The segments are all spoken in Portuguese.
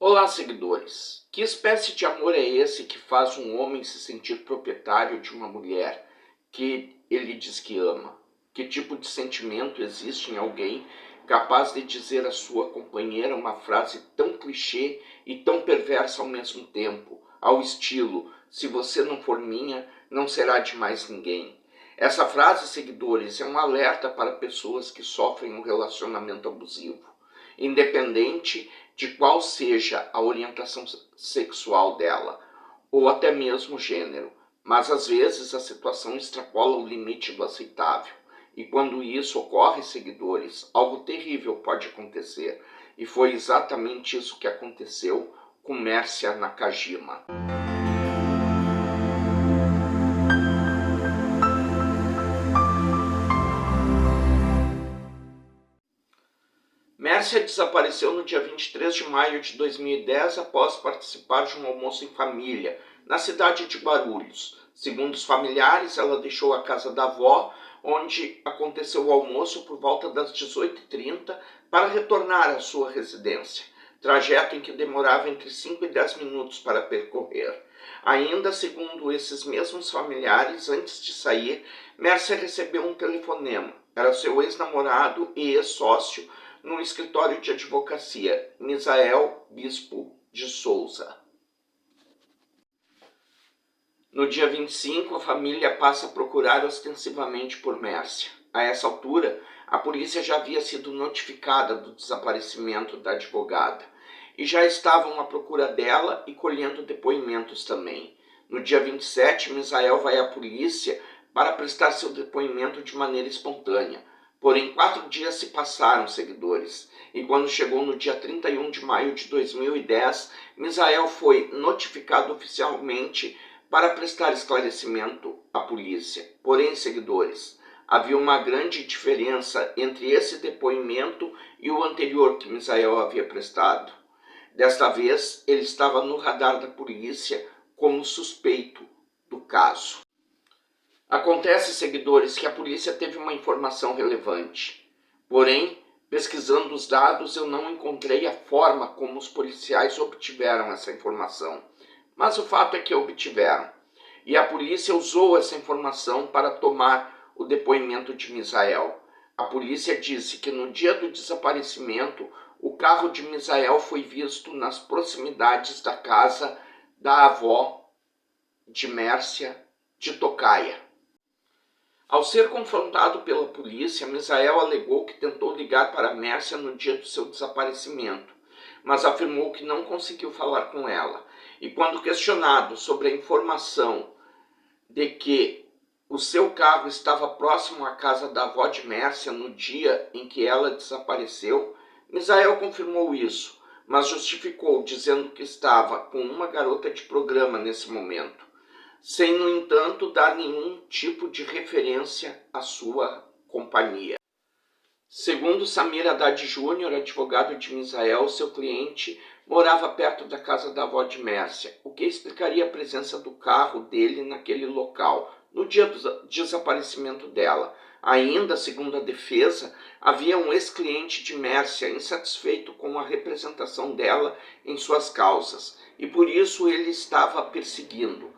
Olá, seguidores! Que espécie de amor é esse que faz um homem se sentir proprietário de uma mulher que ele diz que ama? Que tipo de sentimento existe em alguém capaz de dizer à sua companheira uma frase tão clichê e tão perversa ao mesmo tempo, ao estilo: se você não for minha, não será de mais ninguém? Essa frase, seguidores, é um alerta para pessoas que sofrem um relacionamento abusivo, independente de qual seja a orientação sexual dela, ou até mesmo o gênero. Mas às vezes a situação extrapola o limite do aceitável. E quando isso ocorre, seguidores, algo terrível pode acontecer. E foi exatamente isso que aconteceu com Mércia Nakajima. Mércia desapareceu no dia 23 de maio de 2010 após participar de um almoço em família, na cidade de Guarulhos. Segundo os familiares, ela deixou a casa da avó, onde aconteceu o almoço, por volta das 18h30, para retornar à sua residência, trajeto em que demorava entre 5 e 10 minutos para percorrer. Ainda segundo esses mesmos familiares, antes de sair, Mércia recebeu um telefonema. Era seu ex-namorado e ex-sócio no escritório de advocacia, Misael Bispo de Souza. No dia 25, a família passa a procurar ostensivamente por Mércia. A essa altura, a polícia já havia sido notificada do desaparecimento da advogada e já estavam à procura dela e colhendo depoimentos também. No dia 27, Misael vai à polícia para prestar seu depoimento de maneira espontânea. Porém, 4 dias se passaram, seguidores, e quando chegou no dia 31 de maio de 2010, Misael foi notificado oficialmente para prestar esclarecimento à polícia. Porém, seguidores, havia uma grande diferença entre esse depoimento e o anterior que Misael havia prestado. Desta vez, ele estava no radar da polícia como suspeito do caso. Acontece, seguidores, que a polícia teve uma informação relevante. Porém, pesquisando os dados, eu não encontrei a forma como os policiais obtiveram essa informação. Mas o fato é que obtiveram. E a polícia usou essa informação para tomar o depoimento de Misael. A polícia disse que no dia do desaparecimento, o carro de Misael foi visto nas proximidades da casa da avó de Mércia de Tocaia. Ao ser confrontado pela polícia, Misael alegou que tentou ligar para Mércia no dia do seu desaparecimento, mas afirmou que não conseguiu falar com ela. E quando questionado sobre a informação de que o seu carro estava próximo à casa da avó de Mércia no dia em que ela desapareceu, Misael confirmou isso, mas justificou dizendo que estava com uma garota de programa nesse momento, sem, no entanto, dar nenhum tipo de referência à sua companhia. Segundo Samir Haddad Júnior, advogado de Misael, seu cliente morava perto da casa da avó de Mércia, o que explicaria a presença do carro dele naquele local, no dia do desaparecimento dela. Ainda, segundo a defesa, havia um ex-cliente de Mércia insatisfeito com a representação dela em suas causas, e por isso ele estava perseguindo.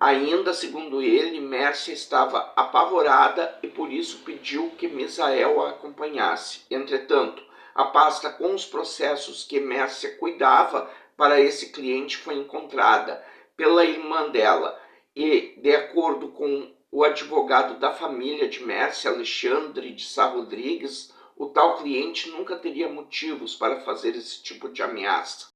Ainda, segundo ele, Mércia estava apavorada e por isso pediu que Misael a acompanhasse. Entretanto, a pasta com os processos que Mércia cuidava para esse cliente foi encontrada pela irmã dela e, de acordo com o advogado da família de Mércia, Alexandre de Sá Rodrigues, o tal cliente nunca teria motivos para fazer esse tipo de ameaça.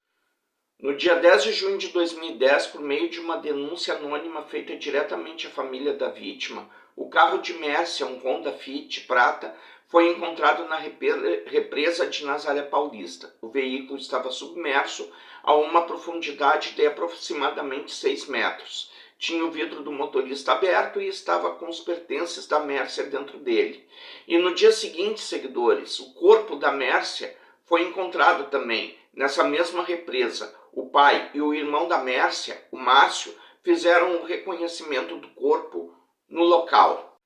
No dia 10 de junho de 2010, por meio de uma denúncia anônima feita diretamente à família da vítima, o carro de Mércia, um Honda Fit prata, foi encontrado na represa de Nazaré Paulista. O veículo estava submerso a uma profundidade de aproximadamente 6 metros. Tinha o vidro do motorista aberto e estava com os pertences da Mércia dentro dele. E no dia seguinte, seguidores, o corpo da Mércia foi encontrado também nessa mesma represa. O pai e o irmão da Mércia, o Márcio, fizeram o reconhecimento do corpo no local.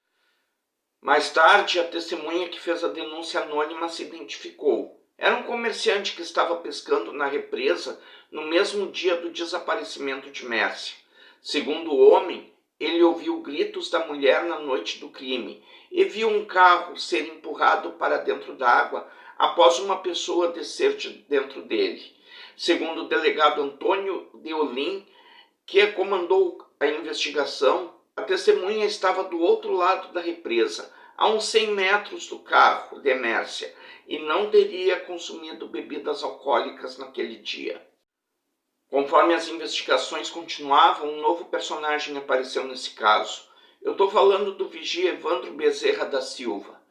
Mais tarde, a testemunha que fez a denúncia anônima se identificou. Era um comerciante que estava pescando na represa no mesmo dia do desaparecimento de Mércia. Segundo o homem, ele ouviu gritos da mulher na noite do crime e viu um carro ser empurrado para dentro da água após uma pessoa descer de dentro dele. Segundo o delegado Antônio Deolim, que comandou a investigação, a testemunha estava do outro lado da represa, a uns 100 metros do carro de Mércia, e não teria consumido bebidas alcoólicas naquele dia. Conforme as investigações continuavam, um novo personagem apareceu nesse caso. Eu estou falando do vigia Evandro Bezerra da Silva,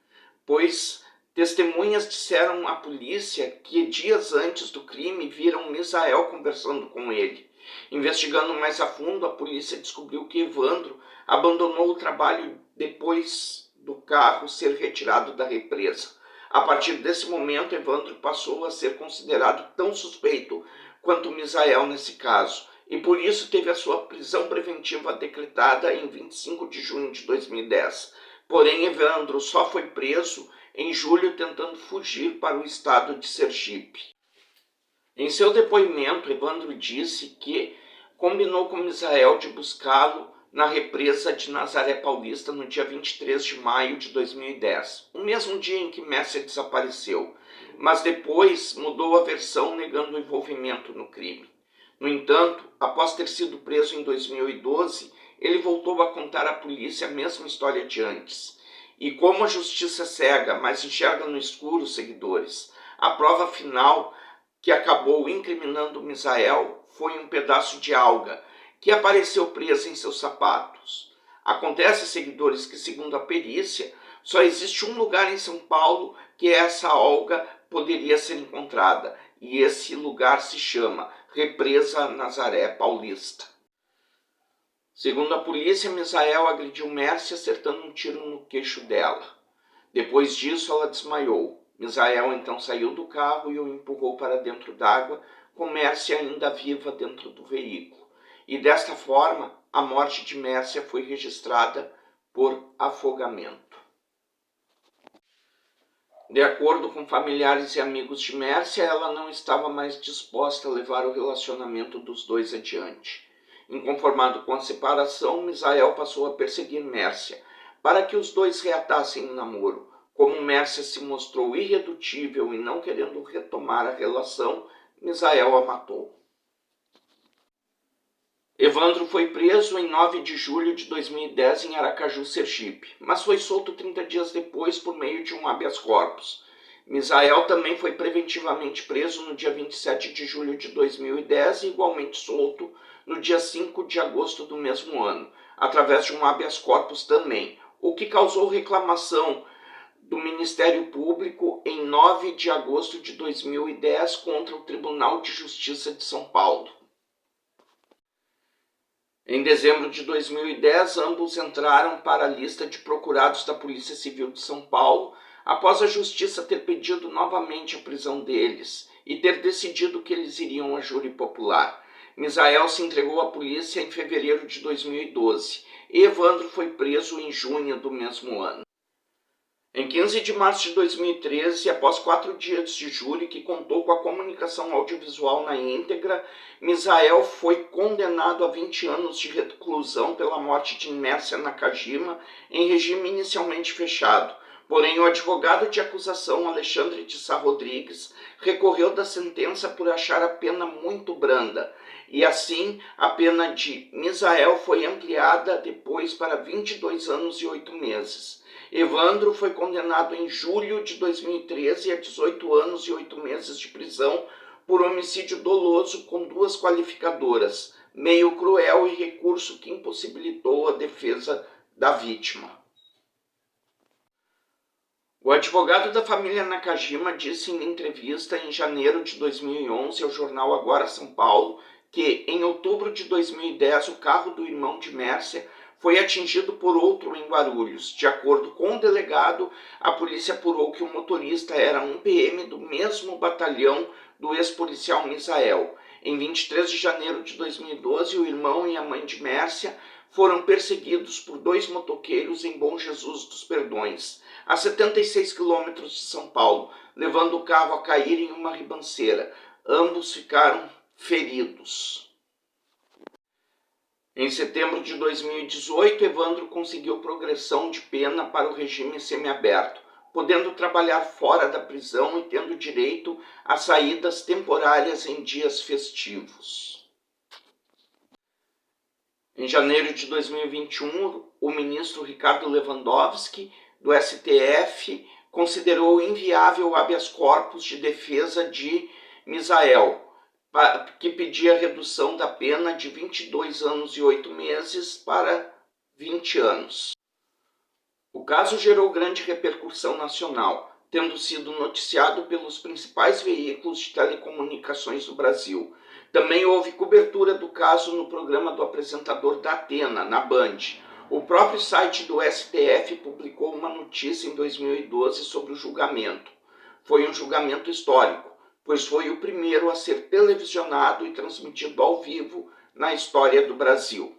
pois testemunhas disseram à polícia que dias antes do crime viram Misael conversando com ele. Investigando mais a fundo, a polícia descobriu que Evandro abandonou o trabalho depois do carro ser retirado da represa. A partir desse momento, Evandro passou a ser considerado tão suspeito quanto Misael nesse caso, e por isso teve a sua prisão preventiva decretada em 25 de junho de 2010. Porém, Evandro só foi preso em julho tentando fugir para o estado de Sergipe. Em seu depoimento, Evandro disse que combinou com Misael de buscá-lo na represa de Nazaré Paulista no dia 23 de maio de 2010, o mesmo dia em que Mércia desapareceu, mas depois mudou a versão negando o envolvimento no crime. No entanto, após ter sido preso em 2012, ele voltou a contar à polícia a mesma história de antes. E como a justiça é cega, mas enxerga no escuro, seguidores, a prova final que acabou incriminando Misael foi um pedaço de alga que apareceu presa em seus sapatos. Acontece, seguidores, que segundo a perícia, só existe um lugar em São Paulo que essa alga poderia ser encontrada, e esse lugar se chama Represa Nazaré Paulista. Segundo a polícia, Misael agrediu Mércia acertando um tiro no queixo dela. Depois disso, ela desmaiou. Misael então saiu do carro e o empurrou para dentro d'água, com Mércia ainda viva dentro do veículo. E desta forma, a morte de Mércia foi registrada por afogamento. De acordo com familiares e amigos de Mércia, ela não estava mais disposta a levar o relacionamento dos dois adiante. Inconformado com a separação, Misael passou a perseguir Mércia, para que os dois reatassem o namoro. Como Mércia se mostrou irredutível e não querendo retomar a relação, Misael a matou. Evandro foi preso em 9 de julho de 2010 em Aracaju, Sergipe, mas foi solto 30 dias depois por meio de um habeas corpus. Misael também foi preventivamente preso no dia 27 de julho de 2010 e igualmente solto no dia 5 de agosto do mesmo ano, através de um habeas corpus também, o que causou reclamação do Ministério Público em 9 de agosto de 2010 contra o Tribunal de Justiça de São Paulo. Em dezembro de 2010, ambos entraram para a lista de procurados da Polícia Civil de São Paulo, após a Justiça ter pedido novamente a prisão deles e ter decidido que eles iriam a júri popular. Misael se entregou à polícia em fevereiro de 2012 e Evandro foi preso em junho do mesmo ano. Em 15 de março de 2013, após 4 dias de júri que contou com a comunicação audiovisual na íntegra, Misael foi condenado a 20 anos de reclusão pela morte de Mércia Nakajima em regime inicialmente fechado. Porém, o advogado de acusação, Alexandre de Sá Rodrigues, recorreu da sentença por achar a pena muito branda, e assim a pena de Misael foi ampliada depois para 22 anos e 8 meses. Evandro foi condenado em julho de 2013 a 18 anos e 8 meses de prisão por homicídio doloso com 2 qualificadoras, meio cruel e recurso que impossibilitou a defesa da vítima. O advogado da família Nakajima disse em entrevista em janeiro de 2011 ao jornal Agora São Paulo que, em outubro de 2010, o carro do irmão de Mércia foi atingido por outro em Guarulhos. De acordo com o delegado, a polícia apurou que o motorista era um PM do mesmo batalhão do ex-policial Misael. Em 23 de janeiro de 2012, o irmão e a mãe de Mércia foram perseguidos por 2 motoqueiros em Bom Jesus dos Perdões, a 76 quilômetros de São Paulo, levando o carro a cair em uma ribanceira. Ambos ficaram feridos. Em setembro de 2018, Evandro conseguiu progressão de pena para o regime semiaberto, podendo trabalhar fora da prisão e tendo direito a saídas temporárias em dias festivos. Em janeiro de 2021, o ministro Ricardo Lewandowski, do STF, considerou inviável o habeas corpus de defesa de Misael, que pedia redução da pena de 22 anos e 8 meses para 20 anos. O caso gerou grande repercussão nacional, tendo sido noticiado pelos principais veículos de telecomunicações do Brasil. Também houve cobertura do caso no programa do apresentador da Atena, na Band. O próprio site do STF publicou uma notícia em 2012 sobre o julgamento. Foi um julgamento histórico, pois foi o primeiro a ser televisionado e transmitido ao vivo na história do Brasil.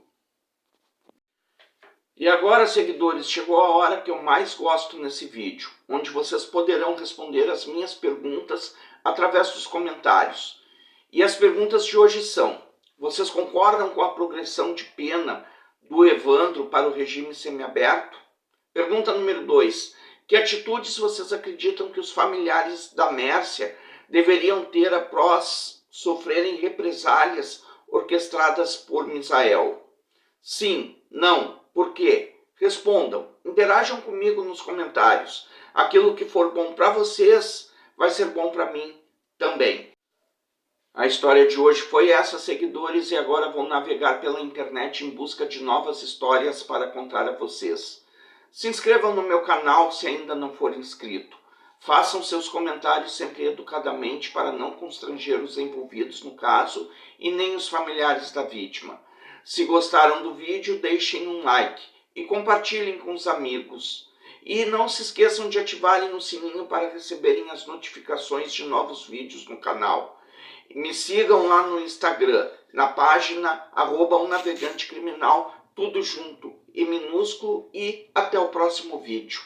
E agora, seguidores, chegou a hora que eu mais gosto nesse vídeo, onde vocês poderão responder as minhas perguntas através dos comentários. E as perguntas de hoje são: vocês concordam com a progressão de pena do Evandro para o regime semiaberto? Pergunta número 2. Que atitudes vocês acreditam que os familiares da Mércia deveriam ter após sofrerem represálias orquestradas por Misael? Sim, não, por quê? Respondam, interajam comigo nos comentários. Aquilo que for bom para vocês vai ser bom para mim também. A história de hoje foi essa, seguidores, e agora vou navegar pela internet em busca de novas histórias para contar a vocês. Se inscrevam no meu canal se ainda não for inscrito. Façam seus comentários sempre educadamente para não constranger os envolvidos no caso e nem os familiares da vítima. Se gostaram do vídeo, deixem um like e compartilhem com os amigos. E não se esqueçam de ativarem o sininho para receberem as notificações de novos vídeos no canal. Me sigam lá no Instagram, na página @umnavegantecriminal, tudo junto e minúsculo, e até o próximo vídeo.